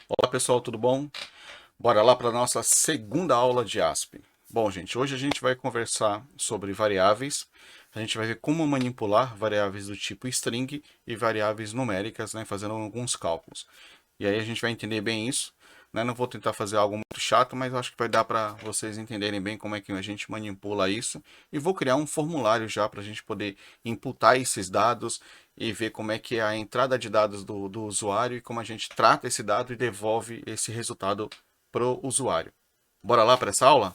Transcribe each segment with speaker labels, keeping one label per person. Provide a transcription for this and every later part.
Speaker 1: Olá pessoal, tudo bom? Bora lá para a nossa segunda aula de ASP. Bom, gente, hoje a gente vai conversar sobre variáveis. A gente vai ver como manipular variáveis do tipo string e variáveis numéricas, né, fazendo alguns cálculos. E aí a gente vai entender bem isso. Né? Não vou tentar fazer algo muito chato, mas acho que vai dar para vocês entenderem bem como é que a gente manipula isso. E vou criar um formulário já para a gente poder imputar esses dados e ver como é que é a entrada de dados do usuário e como a gente trata esse dado e devolve esse resultado para o usuário. Bora lá para essa aula?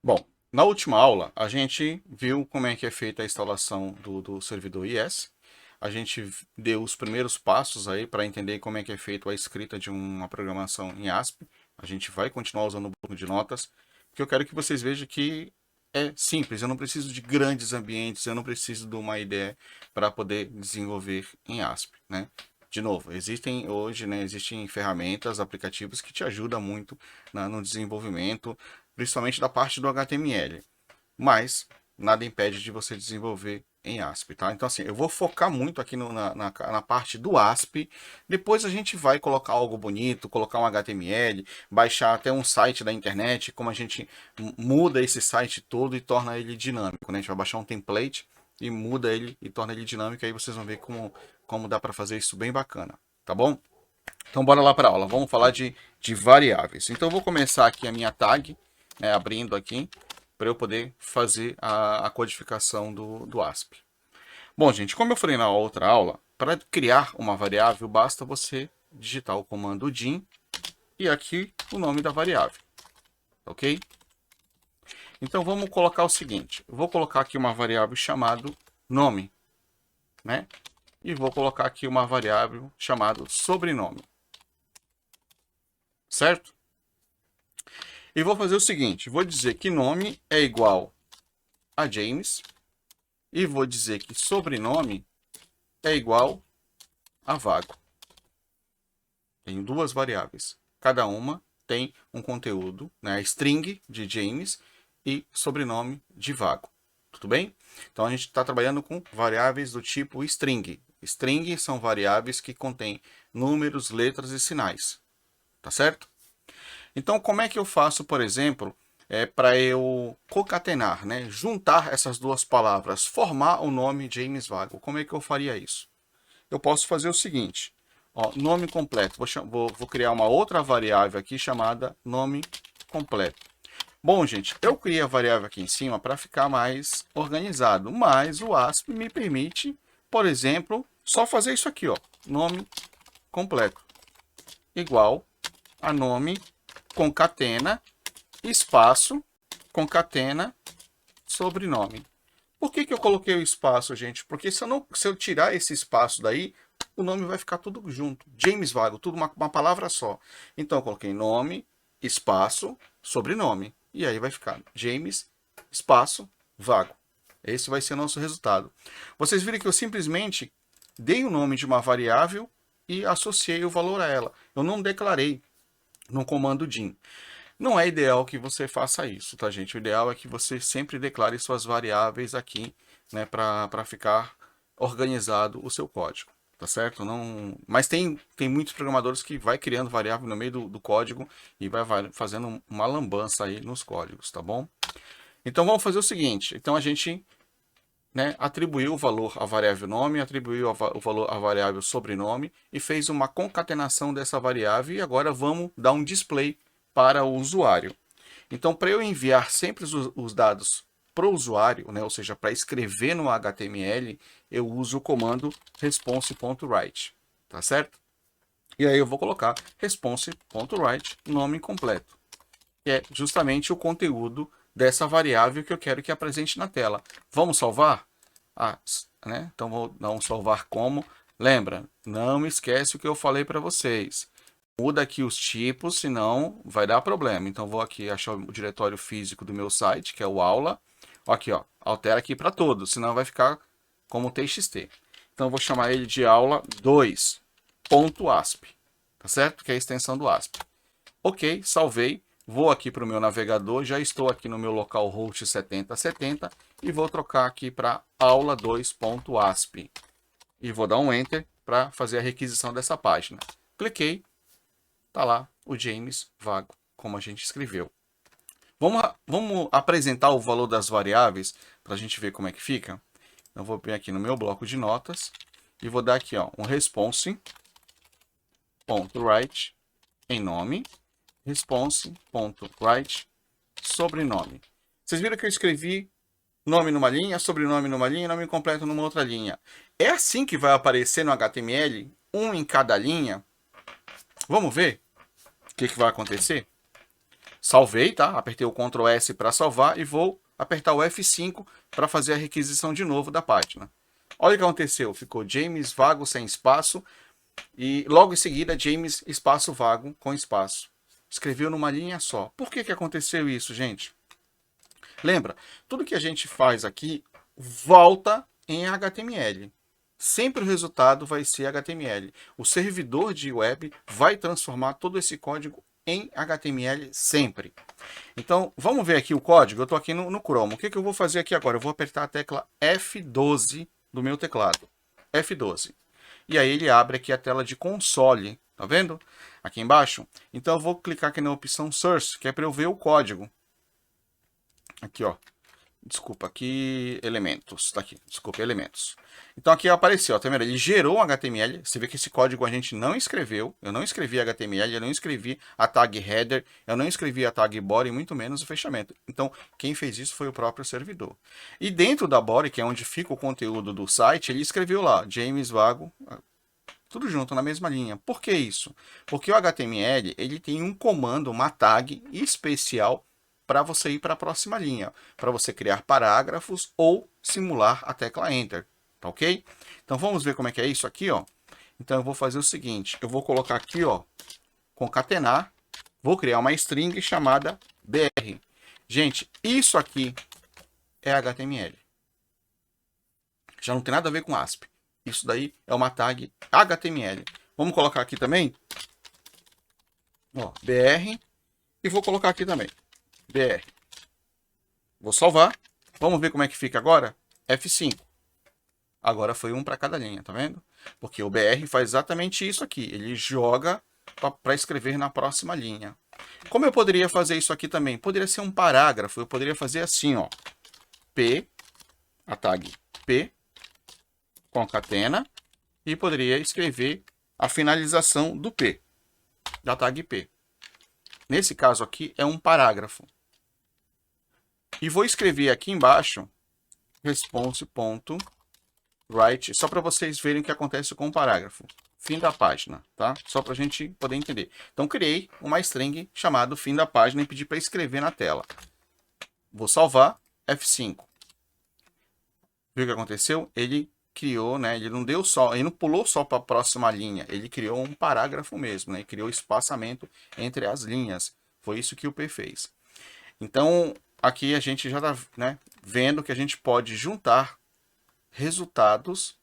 Speaker 1: Bom, na última aula a gente viu como é que é feita a instalação do servidor IS. A gente deu os primeiros passos aí para entender como é que é feita a escrita de uma programação em ASP. A gente vai continuar usando o bloco de notas, porque eu quero que vocês vejam que é simples. Eu não preciso de grandes ambientes, eu não preciso de uma ideia para poder desenvolver em ASP, né? De novo, existem hoje, né, existem ferramentas, aplicativos que te ajudam muito no desenvolvimento, principalmente da parte do HTML. Mas nada impede de você desenvolver em ASP, tá? Então, assim, eu vou focar muito aqui na parte do ASP. Depois a gente vai colocar algo bonito, colocar um HTML, baixar até um site da internet, como a gente muda esse site todo e torna ele dinâmico, né? A gente vai baixar um template e muda ele e torna ele dinâmico. Aí vocês vão ver como dá para fazer isso bem bacana, tá bom? Então, bora lá para a aula. Vamos falar de variáveis. Então, eu vou começar aqui a minha tag, né, abrindo aqui, para eu poder fazer a codificação do ASP. Bom, gente, como eu falei na outra aula, para criar uma variável, basta você digitar o comando din e aqui o nome da variável, ok? Então, vamos colocar o seguinte. Eu vou colocar aqui uma variável chamada nome, né? E vou colocar aqui uma variável chamada sobrenome, certo? E vou fazer o seguinte, vou dizer que nome é igual a James e vou dizer que sobrenome é igual a Vago. Tenho duas variáveis. Cada uma tem um conteúdo, né, string de James e sobrenome de Vago. Tudo bem? Então a gente está trabalhando com variáveis do tipo string. String são variáveis que contêm números, letras e sinais. Tá certo? Então, como é que eu faço, por exemplo, para eu concatenar, né? Juntar essas duas palavras, formar o nome James Vago? Como é que eu faria isso? Eu posso fazer o seguinte, ó, nome completo. Vou criar uma outra variável aqui chamada nome completo. Bom, gente, eu criei a variável aqui em cima para ficar mais organizado, mas o ASP me permite, por exemplo, só fazer isso aqui, ó, nome completo, igual a nome concatena espaço, concatena, sobrenome. Por que eu coloquei o espaço, gente? Porque se eu tirar esse espaço daí, o nome vai ficar tudo junto. James Vago, tudo uma palavra só. Então eu coloquei nome, espaço, sobrenome. E aí vai ficar James, espaço, Vago. Esse vai ser o nosso resultado. Vocês viram que eu simplesmente dei o nome de uma variável e associei o valor a ela. Eu não declarei no comando din. Não é ideal que você faça isso, tá, gente? O ideal é que você sempre declare suas variáveis aqui, né, para ficar organizado o seu código, tá certo? Não, mas tem muitos programadores que vai criando variável no meio do código e vai fazendo uma lambança aí nos códigos, tá bom? Então vamos fazer o seguinte. Então a gente, né, atribuiu o valor à variável nome, atribuiu o valor à variável sobrenome e fez uma concatenação dessa variável e agora vamos dar um display para o usuário. Então, para eu enviar sempre os dados para o usuário, né, ou seja, para escrever no HTML, eu uso o comando response.write, tá certo? E aí eu vou colocar response.write, nome completo, que é justamente o conteúdo dessa variável que eu quero que apresente na tela. Vamos salvar? Ah, né? Então vou dar um salvar como. Lembra, não esquece o que eu falei para vocês. Muda aqui os tipos, senão vai dar problema. Então vou aqui achar o diretório físico do meu site, que é o aula. Aqui, ó, altera aqui para todos, senão vai ficar como txt. Então vou chamar ele de aula 2.asp, tá certo? Que é a extensão do ASP. Ok, salvei. Vou aqui para o meu navegador, já estou aqui no meu localhost 7070 e vou trocar aqui para aula 2.asp. E vou dar um enter para fazer a requisição dessa página. Cliquei, tá lá o James vago, como a gente escreveu. Vamos apresentar o valor das variáveis para a gente ver como é que fica. Eu vou vir aqui no meu bloco de notas e vou dar aqui, ó, um response.write em nome, response.write sobrenome. Vocês viram que eu escrevi nome numa linha, sobrenome numa linha e nome completo numa outra linha. É assim que vai aparecer no HTML, um em cada linha. Vamos ver o que vai acontecer? Salvei, tá? Apertei o Ctrl S para salvar e vou apertar o F5 para fazer a requisição de novo da página. Olha o que aconteceu, ficou James vago sem espaço e logo em seguida James espaço vago com espaço. Escreveu numa linha só. Por que aconteceu isso, gente? Lembra, tudo que a gente faz aqui volta em HTML. Sempre o resultado vai ser HTML. O servidor de web vai transformar todo esse código em HTML sempre. Então, vamos ver aqui o código. Eu estou aqui no Chrome. O que eu vou fazer aqui agora? Eu vou apertar a tecla F12 do meu teclado. F12. E aí ele abre aqui a tela de console. Tá vendo? Aqui embaixo. Então eu vou clicar aqui na opção Source, que é para eu ver o código. Aqui, ó. Desculpa, aqui, elementos. Tá aqui, desculpa, elementos. Então aqui apareceu, ó, tá vendo? Ele gerou um HTML. Você vê que esse código a gente não escreveu. Eu não escrevi HTML, eu não escrevi a tag header, eu não escrevi a tag body, muito menos o fechamento. Então, quem fez isso foi o próprio servidor. E dentro da body, que é onde fica o conteúdo do site, ele escreveu lá, James Vago, tudo junto na mesma linha. Por que isso? Porque o HTML, ele tem um comando, uma tag especial para você ir para a próxima linha, para você criar parágrafos ou simular a tecla Enter, tá ok? Então vamos ver como é que é isso aqui, ó. Então eu vou fazer o seguinte, eu vou colocar aqui, ó, concatenar, vou criar uma string chamada BR. Gente, isso aqui é HTML. Já não tem nada a ver com ASP. Isso daí é uma tag HTML. Vamos colocar aqui também, ó, BR, e vou colocar aqui também. BR. Vou salvar. Vamos ver como é que fica agora? F5. Agora foi um para cada linha, tá vendo? Porque o BR faz exatamente isso aqui. Ele joga para escrever na próxima linha. Como eu poderia fazer isso aqui também? Poderia ser um parágrafo. Eu poderia fazer assim, ó. P, a tag P, concatena, e poderia escrever a finalização do P, da tag P. Nesse caso aqui é um parágrafo. E vou escrever aqui embaixo response.write, só para vocês verem o que acontece com o parágrafo. Fim da página, tá? Só para a gente poder entender. Então, criei uma string chamada fim da página e pedi para escrever na tela. Vou salvar, F5. Viu o que aconteceu? Ele criou, né? Ele não deu só, ele não pulou só para a próxima linha, ele criou um parágrafo mesmo, né? Ele criou espaçamento entre as linhas. Foi isso que o P fez. Então, aqui a gente já está, né, vendo que a gente pode juntar resultados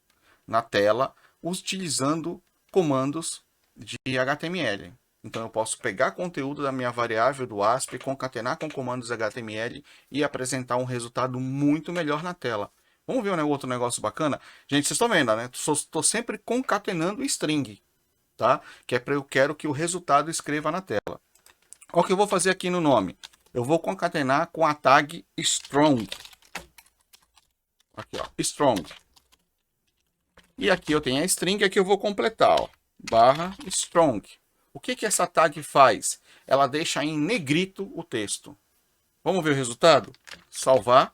Speaker 1: na tela utilizando comandos de HTML. Então, eu posso pegar conteúdo da minha variável do ASP, concatenar com comandos HTML e apresentar um resultado muito melhor na tela. Vamos ver um outro negócio bacana? Gente, vocês estão vendo, né? Estou sempre concatenando string, tá? Que é para eu quero que o resultado escreva na tela. Olha o que eu vou fazer aqui no nome. Eu vou concatenar com a tag strong. Aqui, ó, strong. E aqui eu tenho a string que eu vou completar, ó, barra strong. O que essa tag faz? Ela deixa em negrito o texto. Vamos ver o resultado? Salvar.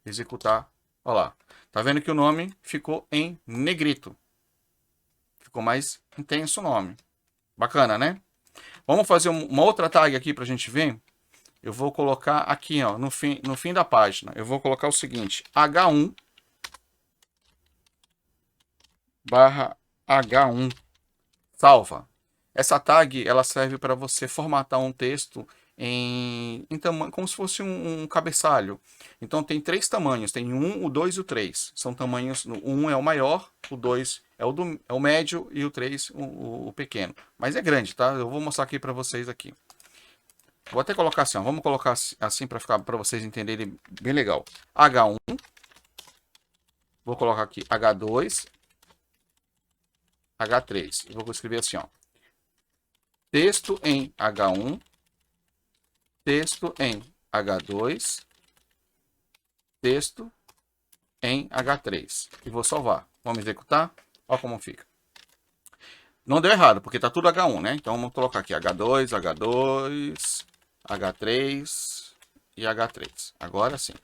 Speaker 1: Executar. Olha lá. Tá vendo que o nome ficou em negrito. Ficou mais intenso o nome. Bacana, né? Vamos fazer uma outra tag aqui para a gente ver. Eu vou colocar aqui, ó, no fim da página. Eu vou colocar o seguinte: H1 barra H1. Salva. Essa tag ela serve para você formatar um texto em tamanho, como se fosse um cabeçalho. Então tem 3 tamanhos, tem o 1, o 2 e o 3. São tamanhos, o 1 é o maior, o 2 é o médio e o 3 o pequeno. Mas é grande, tá? Eu vou mostrar aqui para vocês aqui. Vou até colocar assim, ó. Vamos colocar assim para ficar para vocês entenderem bem legal. H1. Vou colocar aqui H2. H3. Eu vou escrever assim, ó. Texto em H1, texto em H2, texto em H3. E vou salvar. Vamos executar. Olha como fica. Não deu errado, porque tá tudo H1, né? Então vamos colocar aqui H2, H2, H3 e H3. Agora sim.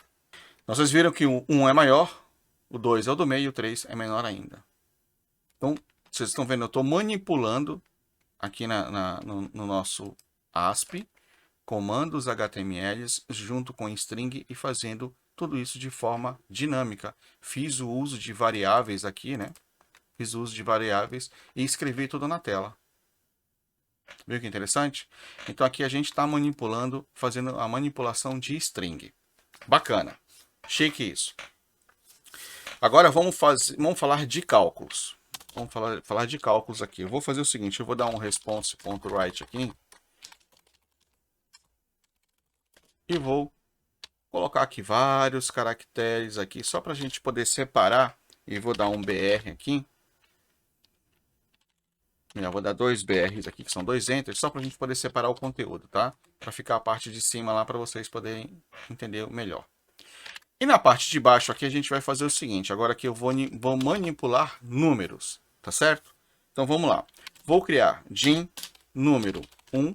Speaker 1: Então, vocês viram que o 1 é maior, o 2 é o do meio e o 3 é menor ainda. Então, vocês estão vendo, eu estou manipulando aqui no nosso ASP, comandos HTMLs junto com string e fazendo tudo isso de forma dinâmica. Fiz o uso de variáveis aqui, né? Fiz o uso de variáveis e escrevi tudo na tela. Viu que interessante? Então aqui a gente está manipulando, fazendo a manipulação de string. Bacana. Chique isso. Agora vamos falar de cálculos. Vamos falar de cálculos aqui. Eu vou fazer o seguinte, eu vou dar um response.write aqui. E vou colocar aqui vários caracteres aqui, só para a gente poder separar. E vou dar um BR aqui. Eu vou dar 2 BRs aqui, que são 2 enters, só para a gente poder separar o conteúdo, tá? Para ficar a parte de cima lá, para vocês poderem entender melhor. E na parte de baixo aqui a gente vai fazer o seguinte, agora aqui eu vou manipular números, tá certo? Então vamos lá. Vou criar dim número 1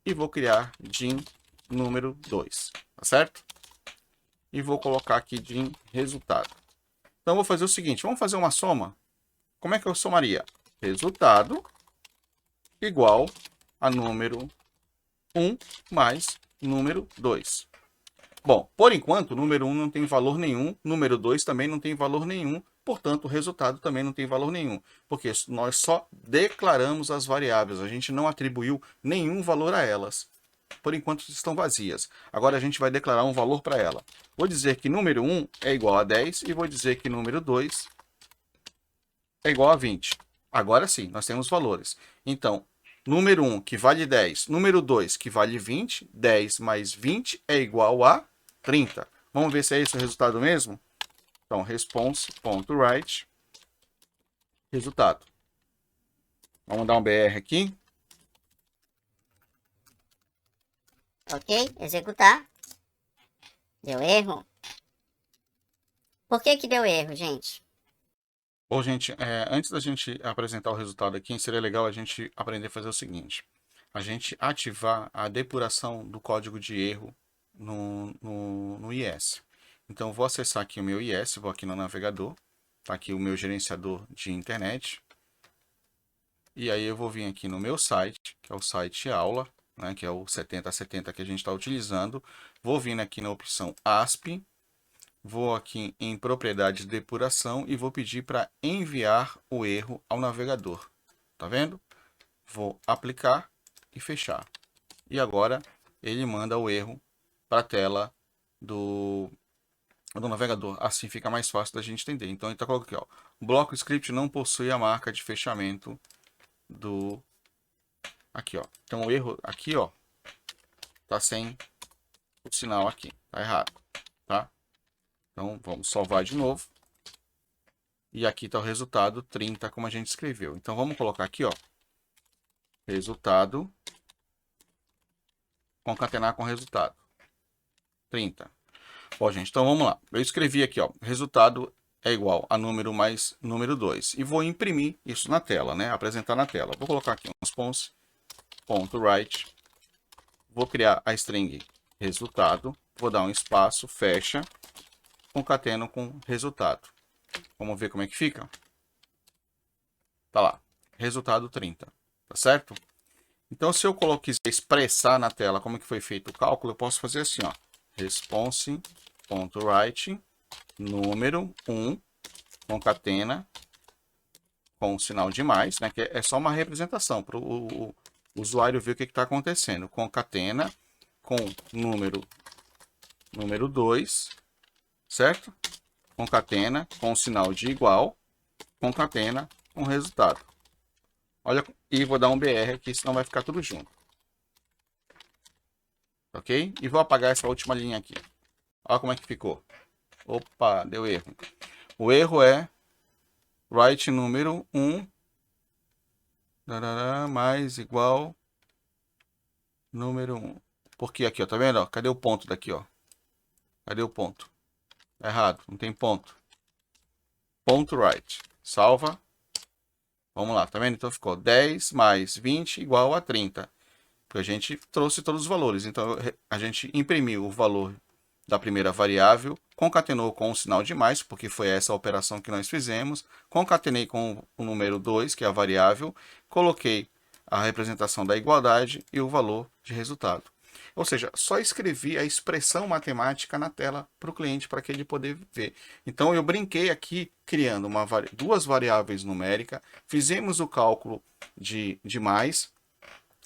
Speaker 1: e vou criar dim número 2, tá certo? E vou colocar aqui dim resultado. Então eu vou fazer o seguinte, vamos fazer uma soma. Como é que eu somaria? Resultado igual a número 1 mais número 2. Bom, por enquanto, o número 1 não tem valor nenhum, número 2 também não tem valor nenhum, portanto, o resultado também não tem valor nenhum, porque nós só declaramos as variáveis, a gente não atribuiu nenhum valor a elas. Por enquanto, estão vazias. Agora, a gente vai declarar um valor para ela. Vou dizer que número 1 é igual a 10 e vou dizer que número 2 é igual a 20. Agora sim, nós temos valores. Então, número 1 que vale 10, número 2 que vale 20, 10 mais 20 é igual a 30. Vamos ver se é esse o resultado mesmo? Então, response.write, resultado. Vamos dar um BR aqui.
Speaker 2: Ok, executar. Deu erro. Por que que deu erro, gente?
Speaker 1: Bom, gente, antes da gente apresentar o resultado aqui, seria legal a gente aprender a fazer o seguinte. A gente ativar a depuração do código de erro no IS. Então, vou acessar aqui o meu IS, vou aqui no navegador, tá aqui o meu gerenciador de internet. E aí eu vou vir aqui no meu site, que é o site aula, né, que é o 7070 que a gente está utilizando. Vou vir aqui na opção ASP, vou aqui em propriedades de depuração e vou pedir para enviar o erro ao navegador. Tá vendo? Vou aplicar e fechar. E agora ele manda o erro para a tela do navegador. Assim fica mais fácil da gente entender. Então ele está colocando aqui, ó, o bloco script não possui a marca de fechamento do... Aqui, ó. Então o erro aqui, ó, tá sem o sinal aqui. Tá errado, tá? Então vamos salvar de novo. E aqui está o resultado 30, como a gente escreveu. Então vamos colocar aqui, ó, resultado, concatenar com resultado, 30. Bom, gente, então vamos lá. Eu escrevi aqui, ó, resultado é igual a número mais número 2. E vou imprimir isso na tela, né? Apresentar na tela. Vou colocar aqui um response.write. Vou criar a string resultado. Vou dar um espaço, fecha, concateno com resultado. Vamos ver como é que fica? Tá lá, resultado 30, tá certo? Então, se eu quiser expressar na tela como que foi feito o cálculo, eu posso fazer assim, ó, response.write, número 1, concatena, com o sinal de mais, né, que é só uma representação para o usuário ver o que está acontecendo. Concatena com número 2, certo? Concatena com o sinal de igual, concatena com o resultado. Olha, e vou dar um BR aqui, senão vai ficar tudo junto. Ok? E vou apagar essa última linha aqui. Olha como é que ficou. Opa, deu erro. O erro é write número 1 mais igual número 1. Porque aqui, ó, tá vendo? Ó, cadê o ponto daqui, ó? Cadê o ponto? Tá errado, não tem ponto. Ponto write. Salva. Vamos lá, tá vendo? Então ficou 10 mais 20 igual a 30. Porque a gente trouxe todos os valores. Então a gente imprimiu o valor da primeira variável, concatenou com o sinal de mais, porque foi essa a operação que nós fizemos, concatenei com o número 2, que é a variável, coloquei a representação da igualdade e o valor de resultado. Ou seja, só escrevi a expressão matemática na tela para o cliente, para que ele poder ver. Então, eu brinquei aqui criando duas variáveis numéricas, fizemos o cálculo de mais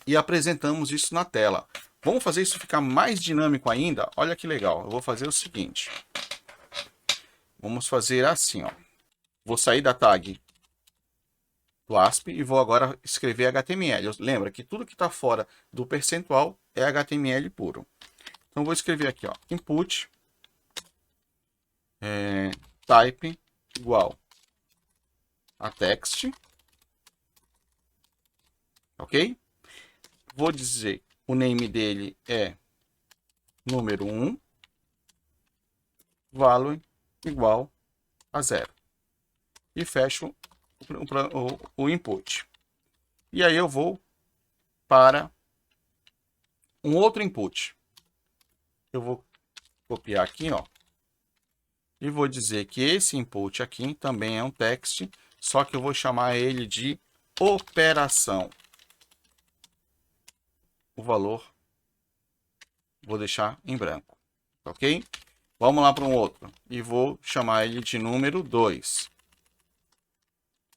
Speaker 1: e apresentamos isso na tela. Vamos fazer isso ficar mais dinâmico ainda? Olha que legal. Eu vou fazer o seguinte. Vamos fazer assim, ó. Vou sair da tag do ASP e vou agora escrever HTML. Lembra que tudo que está fora do percentual é HTML puro. Então, vou escrever aqui, ó. Input type igual a text. Ok? Vou dizer, o name dele é número 1, value igual a 0. E fecho o input. E aí eu vou para um outro input. Eu vou copiar aqui, ó. E vou dizer que esse input aqui também é um text, só que eu vou chamar ele de operação. O valor vou deixar em branco, ok? Vamos lá para um outro e vou chamar ele de número 2.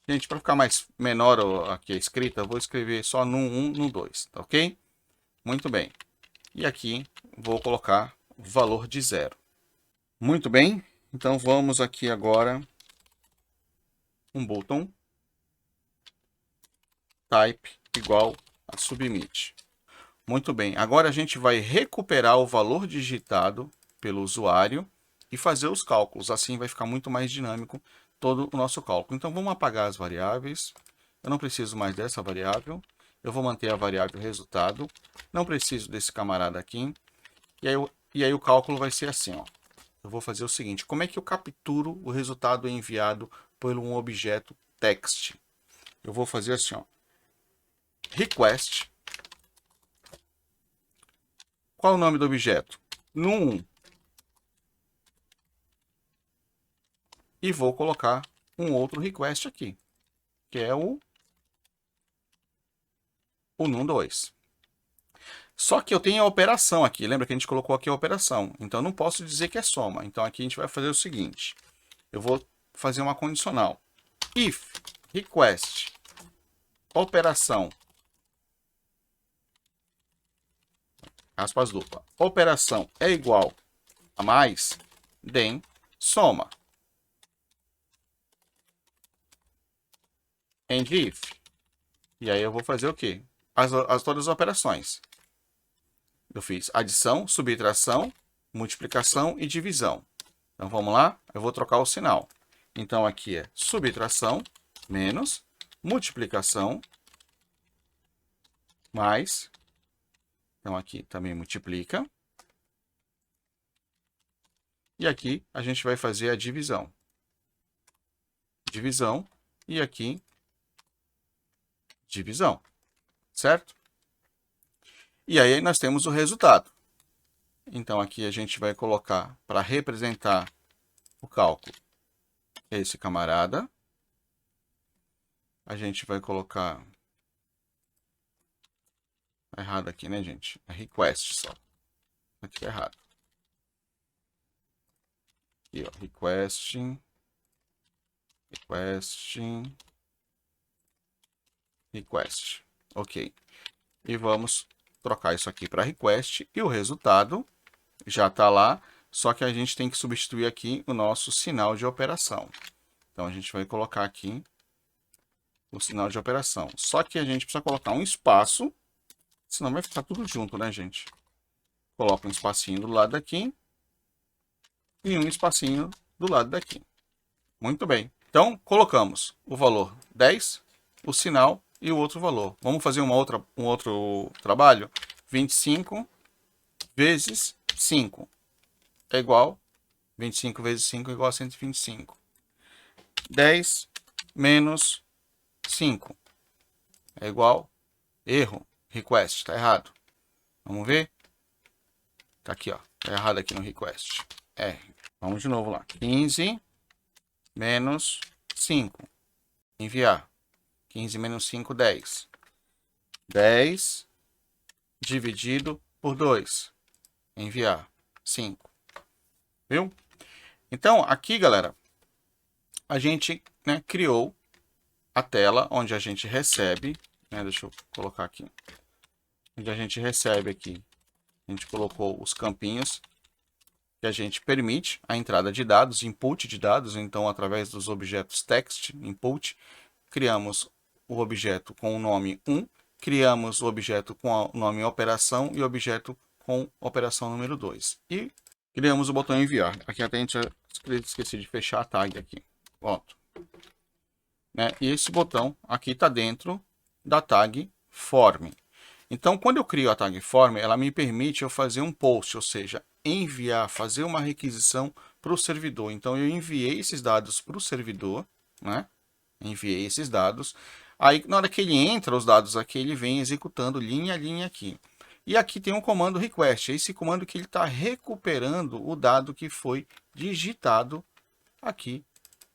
Speaker 1: Gente, para ficar mais menor aqui a escrita, eu vou escrever só no 1, no 2, tá ok? Muito bem. E aqui vou colocar o valor de 0. Muito bem. Então vamos aqui agora um botão type igual a submit. Muito bem. Agora a gente vai recuperar o valor digitado pelo usuário e fazer os cálculos. Assim vai ficar muito mais dinâmico todo o nosso cálculo. Então vamos apagar as variáveis. Eu não preciso mais dessa variável. Eu vou manter a variável resultado. Não preciso desse camarada aqui. E aí o cálculo vai ser assim, ó. Eu vou fazer o seguinte. Como é que eu capturo o resultado enviado por um objeto text? Eu vou fazer assim, ó. Request. Qual o nome do objeto? Num1. E vou colocar um outro request aqui, que é o num2. Só que eu tenho a operação aqui. Lembra que a gente colocou aqui a operação. Então, eu não posso dizer que é soma. Então, aqui a gente vai fazer o seguinte. Eu vou fazer uma condicional. If request operação, aspas dupla, operação é igual a mais, then soma. And if. E aí eu vou fazer o quê? Todas as operações. Eu fiz adição, subtração, multiplicação e divisão. Então, vamos lá? Eu vou trocar o sinal. Então, aqui é subtração, menos, multiplicação, mais. Então, aqui também multiplica. E aqui a gente vai fazer a divisão. Divisão. E aqui, divisão. Certo? E aí nós temos o resultado. Então, aqui a gente vai colocar, para representar o cálculo, esse camarada. A gente vai colocar... Tá errado aqui, né, gente? É request só. Aqui tá errado. Aqui, ó. Request. Ok. E vamos trocar isso aqui para request. E o resultado já está lá. Só que a gente tem que substituir aqui o nosso sinal de operação. Então, a gente vai colocar aqui o sinal de operação. Só que a gente precisa colocar um espaço, senão vai ficar tudo junto, né, gente? Coloca um espacinho do lado daqui e um espacinho do lado daqui. Muito bem. Então, colocamos o valor 10, o sinal e o outro valor. Vamos fazer um outro trabalho? 25 vezes 5 é igual, 25 vezes 5 é igual a 125. 10 menos 5 é igual, erro, request, está errado. Vamos ver? Tá aqui, ó, tá errado aqui no request. Vamos de novo lá. 15 menos 5, enviar. 15 menos 5, 10. 10 dividido por 2, enviar. 5. Viu? Então, aqui, galera, a gente, né, criou a tela onde a gente recebe, né, deixa eu colocar aqui, onde a gente recebe aqui, a gente colocou os campinhos que a gente permite a entrada de dados, input de dados, então através dos objetos text, input, criamos o objeto com o nome 1, criamos o objeto com o nome operação e o objeto com operação número 2. E criamos o botão enviar. Aqui até a gente esqueci de fechar a tag aqui. Pronto. Né? E esse botão aqui está dentro da tag form. Então, quando eu crio a tag form, ela me permite eu fazer um post, ou seja, enviar, fazer uma requisição para o servidor. Então, eu enviei esses dados para o servidor, né? Enviei esses dados. Aí, na hora que ele entra os dados aqui, ele vem executando linha a linha aqui. E aqui tem um comando request, esse comando que ele está recuperando o dado que foi digitado aqui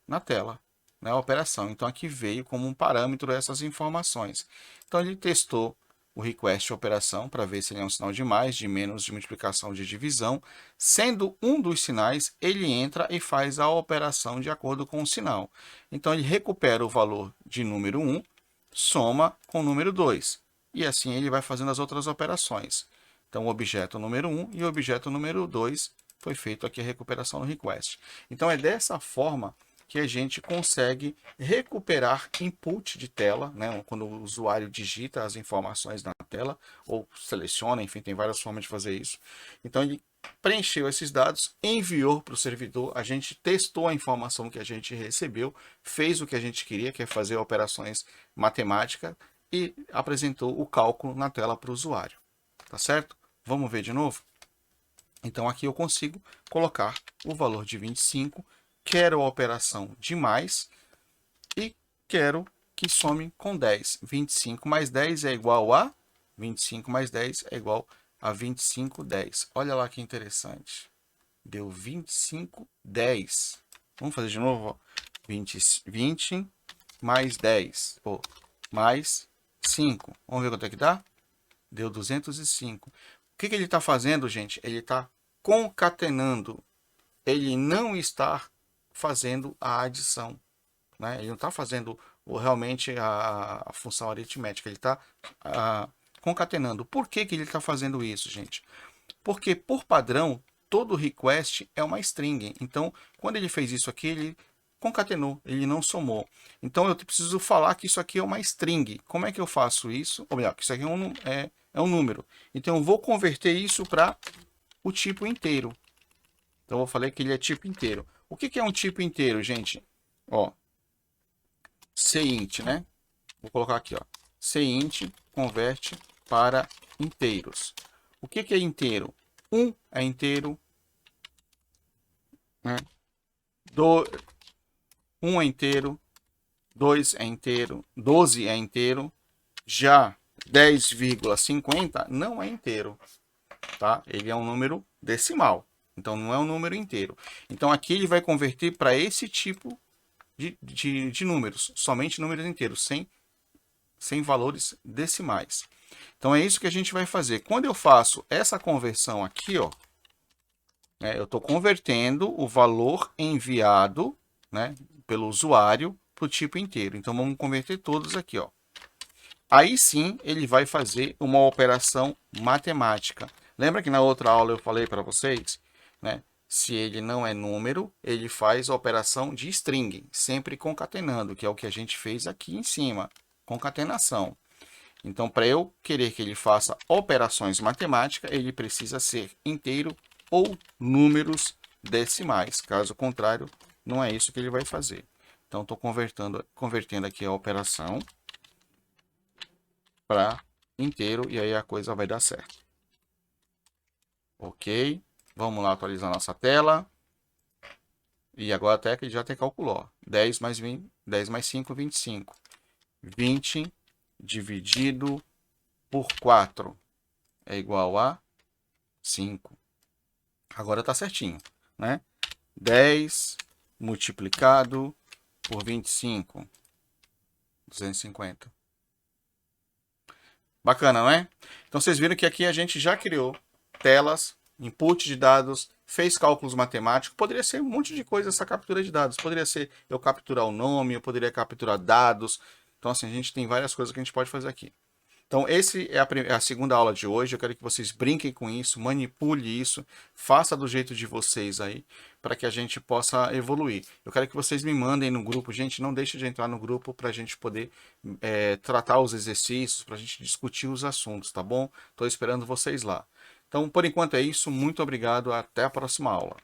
Speaker 1: na tela, né, a operação. Então, aqui veio como um parâmetro essas informações. Então, ele testou o request operação para ver se ele é um sinal de mais, de menos, de multiplicação, de divisão. Sendo um dos sinais, ele entra e faz a operação de acordo com o sinal. Então, ele recupera o valor de número 1, soma com o número 2. E assim ele vai fazendo as outras operações. Então, o objeto número 1 e o objeto número 2 foi feito aqui a recuperação no request. Então, é dessa forma que a gente consegue recuperar input de tela, né? Quando o usuário digita as informações na tela, ou seleciona, enfim, tem várias formas de fazer isso. Então, ele preencheu esses dados, enviou para o servidor, a gente testou a informação que a gente recebeu, fez o que a gente queria, que é fazer operações matemáticas, e apresentou o cálculo na tela para o usuário. Tá certo? Vamos ver de novo? Então, aqui eu consigo colocar o valor de 25, quero a operação de mais e quero que some com 10. 25 mais 10 é igual a 25 mais 10 é igual a 25, 10. Olha lá que interessante. Deu 25, 10. Vamos fazer de novo? 20 mais 10. Mais 5. Vamos ver quanto é que dá? Deu 205. O que ele está fazendo, gente? Ele está concatenando. Ele não está fazendo a adição, né? Ele não está fazendo realmente a função aritmética. Ele está concatenando. Por que ele está fazendo isso, gente? Porque, por padrão, todo request é uma string. Então, quando ele fez isso aqui, ele concatenou, ele não somou. Então, eu preciso falar que isso aqui é uma string. Como é que eu faço isso? Ou melhor, que isso aqui é um número. Então, eu vou converter isso para o tipo inteiro. Então, eu falei que ele é tipo inteiro. O que é um tipo inteiro, gente? Ó, cint, né? Vou colocar aqui, ó. Cint converte para inteiros. O que é inteiro? 1 é inteiro, né? 1 é inteiro, 2 é inteiro, 12 é inteiro, já 10,50 não é inteiro, tá? Ele é um número decimal, então não é um número inteiro. Então aqui ele vai converter para esse tipo de números, somente números inteiros, sem valores decimais. Então é isso que a gente vai fazer. Quando eu faço essa conversão aqui, ó, né, eu estou convertendo o valor enviado, né, pelo usuário para o tipo inteiro. Então vamos converter todos aqui, ó. Aí sim ele vai fazer uma operação matemática. Lembra que na outra aula eu falei para vocês, né? Se ele não é número, ele faz a operação de string, sempre concatenando, que é o que a gente fez aqui em cima, concatenação. Então, para eu querer que ele faça operações matemáticas, ele precisa ser inteiro ou números decimais. Caso contrário, não é isso que ele vai fazer. Então, estou convertendo aqui a operação para inteiro e aí a coisa vai dar certo. Ok. Vamos lá atualizar nossa tela. E agora até que já até calculou. 10 mais 20, 10 mais 5, 25. 20 dividido por 4 é igual a 5. Agora está certinho, né? 10 multiplicado por 25. 250. Bacana, não é? Então vocês viram que aqui a gente já criou telas, input de dados, fez cálculos matemáticos. Poderia ser um monte de coisa essa captura de dados. Poderia ser eu capturar o nome, eu poderia capturar dados. Então assim, a gente tem várias coisas que a gente pode fazer aqui. Então, essa é a segunda aula de hoje. Eu quero que vocês brinquem com isso, manipule isso, faça do jeito de vocês aí, para que a gente possa evoluir. Eu quero que vocês me mandem no grupo. Gente, não deixe de entrar no grupo para a gente poder tratar os exercícios, para a gente discutir os assuntos, tá bom? Estou esperando vocês lá. Então, por enquanto é isso. Muito obrigado. Até a próxima aula.